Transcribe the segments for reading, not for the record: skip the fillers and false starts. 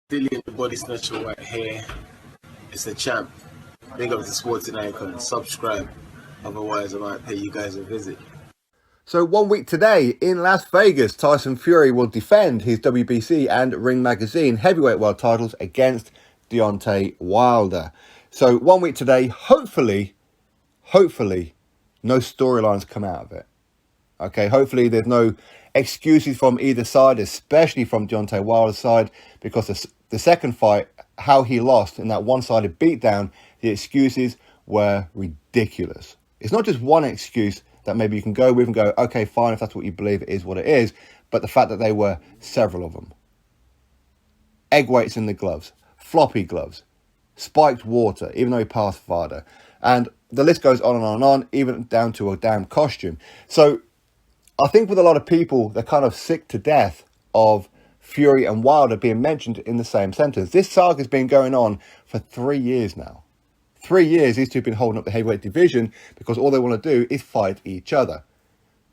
Dillian the Body Snatcher right here. It's the champ. Big up to Sporting Icon. Subscribe. Otherwise, I might pay you guys a visit. So 1 week today in Las Vegas, Tyson Fury will defend his WBC and Ring Magazine heavyweight world titles against Deontay Wilder. So 1 week today, hopefully, no storylines come out of it. Okay, hopefully there's no excuses from either side, especially from Deontay Wilder's side, because the second fight, how he lost in that one-sided beatdown, the excuses were ridiculous. It's not just one excuse that maybe you can go with and go, okay, fine, if that's what you believe, it is what it is, but the fact that they were several of them. Egg weights in the gloves, floppy gloves, spiked water, even though he passed VADA. And the list goes on and on and on, even down to a damn costume. So I think with a lot of people, they're kind of sick to death of Fury and Wilder being mentioned in the same sentence. This saga's been going on for 3 years now. 3 years these two have been holding up the heavyweight division because all they want to do is fight each other.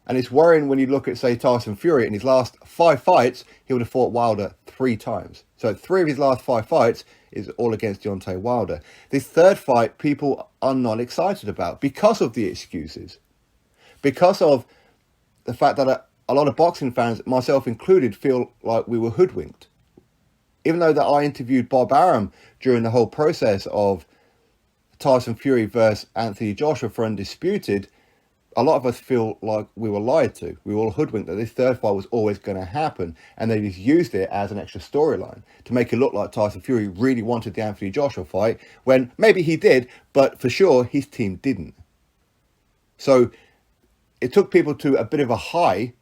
And it's worrying when you look at, say, Tyson Fury. In his last 5 fights, he would have fought Wilder 3 times. So 3 of his last 5 fights is all against Deontay Wilder. This third fight, people are not excited about because of the excuses. Because of the fact that a lot of boxing fans, myself included, feel like we were hoodwinked. Even though that I interviewed Bob Arum during the whole process of Tyson Fury versus Anthony Joshua for Undisputed, a lot of us feel like we were lied to. We were all hoodwinked that this third fight was always going to happen, and they just used it as an extra storyline to make it look like Tyson Fury really wanted the Anthony Joshua fight, when maybe he did, but for sure his team didn't. So it took people to a bit of a high,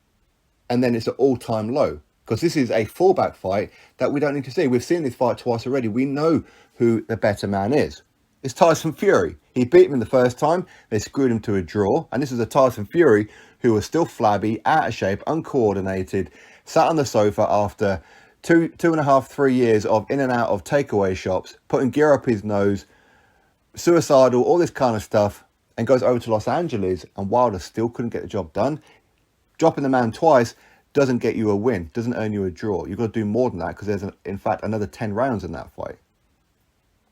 and then it's an all-time low, because this is a fallback fight that we don't need to see. We've seen this fight twice already. We know who the better man is. It's Tyson Fury. He beat him the first time. They screwed him to a draw. And this is a Tyson Fury who was still flabby, out of shape, uncoordinated, sat on the sofa after two and a half, 3 years of in and out of takeaway shops, putting gear up his nose, suicidal, all this kind of stuff, and goes over to Los Angeles, and Wilder still couldn't get the job done. Dropping the man twice doesn't get you a win, doesn't earn you a draw. You've got to do more than that, because there's, in fact, another 10 rounds in that fight.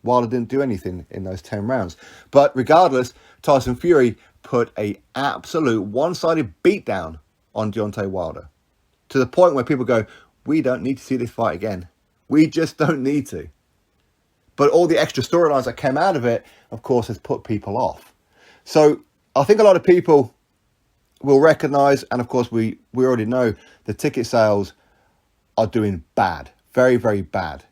Wilder didn't do anything in those 10 rounds. But regardless, Tyson Fury put an absolute one-sided beatdown on Deontay Wilder, to the point where people go, we don't need to see this fight again. We just don't need to. But all the extra storylines that came out of it, of course, has put people off. So I think a lot of people will recognise, and of course we already know, the ticket sales are doing bad. Very, very bad.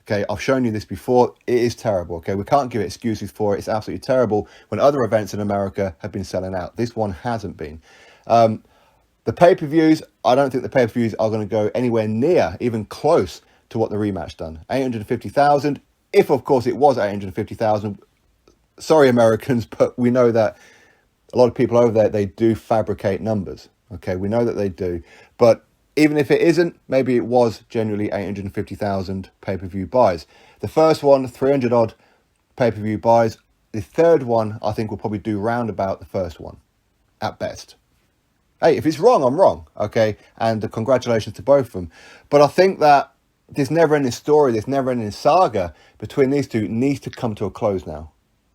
Okay, I've shown you this before. It is terrible. Okay, we can't give excuses for it. It's absolutely terrible when other events in America have been selling out. This one hasn't been. The pay-per-views, I don't think the pay-per-views are going to go anywhere near, even close to what the rematch done. 850,000. If, of course, it was 850,000. Sorry, Americans, but we know that a lot of people over there, they do fabricate numbers. Okay, we know that they do. But even if it isn't, maybe it was genuinely 850,000 pay-per-view buys. The first one, 300 odd pay-per-view buys. The third one, I think, will probably do round about the first one, at best. Hey, if it's wrong, I'm wrong, okay? And congratulations to both of them. But I think that this never-ending story, this never-ending saga between these two needs to come to a close now.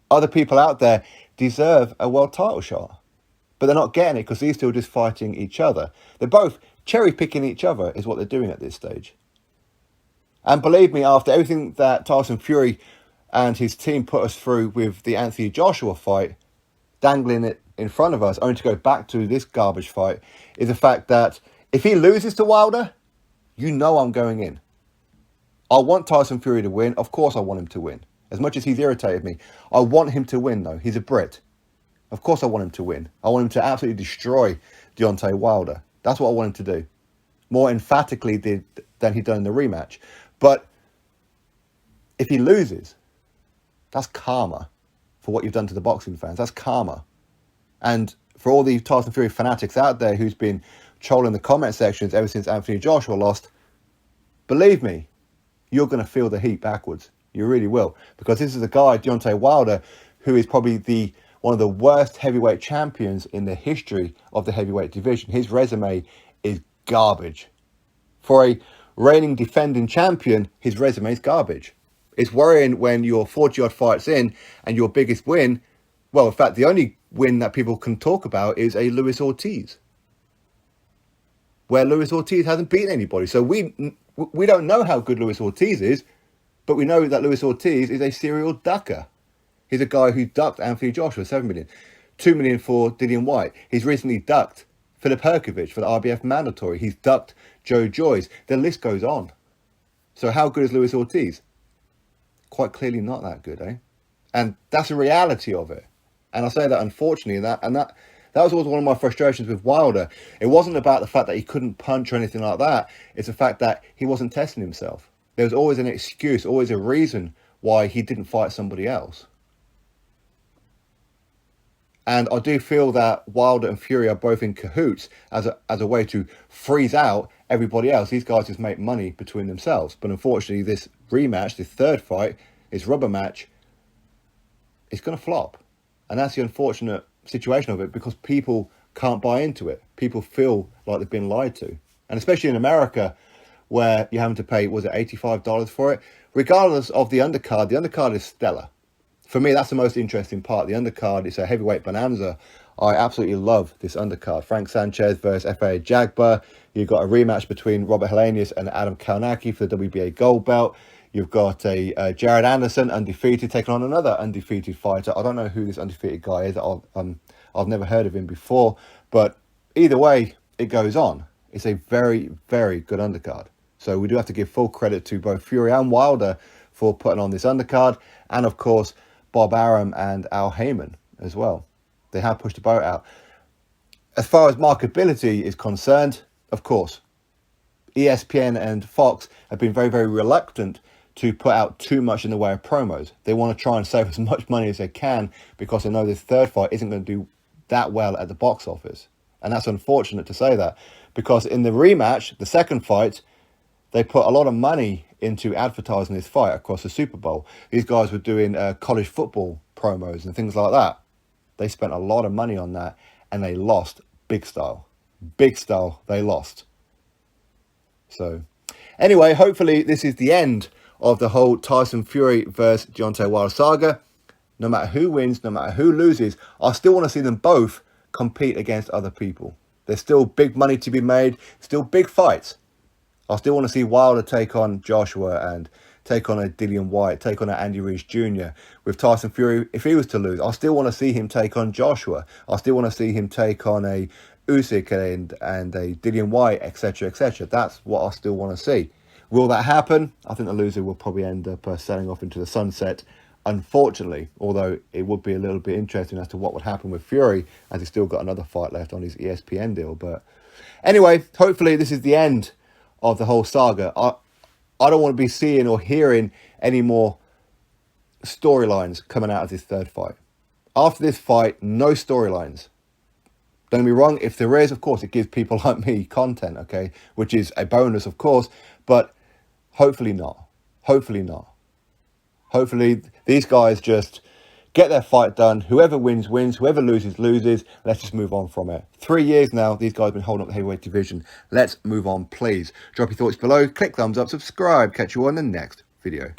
Other people out there deserve a world title shot, but they're not getting it because these two are just fighting each other. They're both cherry-picking each other is what they're doing at this stage. And believe me, after everything that Tyson Fury and his team put us through with the Anthony Joshua fight, dangling it in front of us, only to go back to this garbage fight, is the fact that if he loses to Wilder, you know I'm going in. I want Tyson Fury to win. Of course I want him to win. As much as he's irritated me, I want him to win, though. He's a Brit. Of course I want him to win. I want him to absolutely destroy Deontay Wilder. That's what I want him to do. More emphatically than he'd done in the rematch. But if he loses, that's karma for what you've done to the boxing fans. That's karma. And for all the Tyson Fury fanatics out there who's been trolling the comment sections ever since Anthony Joshua lost, believe me, you're going to feel the heat backwards. You really will. Because this is a guy, Deontay Wilder, who is probably one of the worst heavyweight champions in the history of the heavyweight division. His resume is garbage. For a reigning defending champion, his resume is garbage. It's worrying when you're 40-odd fights in and your biggest win, well, in fact, the only win that people can talk about is a Luis Ortiz, where Luis Ortiz hasn't beaten anybody. So we don't know how good Luis Ortiz is, but we know that Luis Ortiz is a serial ducker. He's a guy who ducked Anthony Joshua, 7 million. 2 million for Dillian White. He's recently ducked Filip Hrgovic for the RBF mandatory. He's ducked Joe Joyce. The list goes on. So how good is Luis Ortiz? Quite clearly not that good, eh? And that's the reality of it. And I say that unfortunately, that was always one of my frustrations with Wilder. It wasn't about the fact that he couldn't punch or anything like that. It's the fact that he wasn't testing himself. There was always an excuse, always a reason why he didn't fight somebody else. And I do feel that Wilder and Fury are both in cahoots as a way to freeze out everybody else. These guys just make money between themselves. But unfortunately, this rematch, this third fight, this rubber match, it's going to flop. And that's the unfortunate situation of it, because people can't buy into it. People feel like they've been lied to. And especially in America, where you're having to pay, was it $85 for it? Regardless of the undercard is stellar. For me, that's the most interesting part. The undercard is a heavyweight bonanza. I absolutely love this undercard. Frank Sanchez versus F.A. Jagba. You've got a rematch between Robert Helenius and Adam Kalnacki for the WBA gold belt. You've got a Jared Anderson, undefeated, taking on another undefeated fighter. I don't know who this undefeated guy is. I've never heard of him before. But either way, it goes on. It's a very, very good undercard. So we do have to give full credit to both Fury and Wilder for putting on this undercard. And of course, Bob Arum and Al Heyman as well. They have pushed the boat out. As far as marketability is concerned, of course, ESPN and Fox have been very, very reluctant to put out too much in the way of promos. They want to try and save as much money as they can, because they know this third fight isn't going to do that well at the box office. And that's unfortunate to say that, because in the rematch, the second fight, they put a lot of money into advertising this fight across the Super Bowl. These guys were doing college football promos and things like that. They spent a lot of money on that, and they lost big style. Big style, they lost. So, anyway, hopefully this is the end of the whole Tyson Fury versus Deontay Wilder saga. No matter who wins, no matter who loses, I still want to see them both compete against other people. There's still big money to be made, still big fights. I still want to see Wilder take on Joshua and take on a Dillian White, take on a Andy Ruiz Jr. With Tyson Fury, if he was to lose, I still want to see him take on Joshua. I still want to see him take on a Usyk and a Dillian White, etc., etc. That's what I still want to see. Will that happen? I think the loser will probably end up sailing off into the sunset, unfortunately, although it would be a little bit interesting as to what would happen with Fury, as he's still got another fight left on his ESPN deal. But anyway, hopefully this is the end of the whole saga. I don't want to be seeing or hearing any more storylines coming out of this third fight. After this fight, no storylines. Don't get me wrong, if there is, of course, it gives people like me content, okay? Which is a bonus, of course, but hopefully not. Hopefully not. Hopefully these guys just get their fight done. Whoever wins, wins. Whoever loses, loses. Let's just move on from it. 3 years now, these guys have been holding up the heavyweight division. Let's move on, please. Drop your thoughts below. Click thumbs up, subscribe. Catch you on the next video.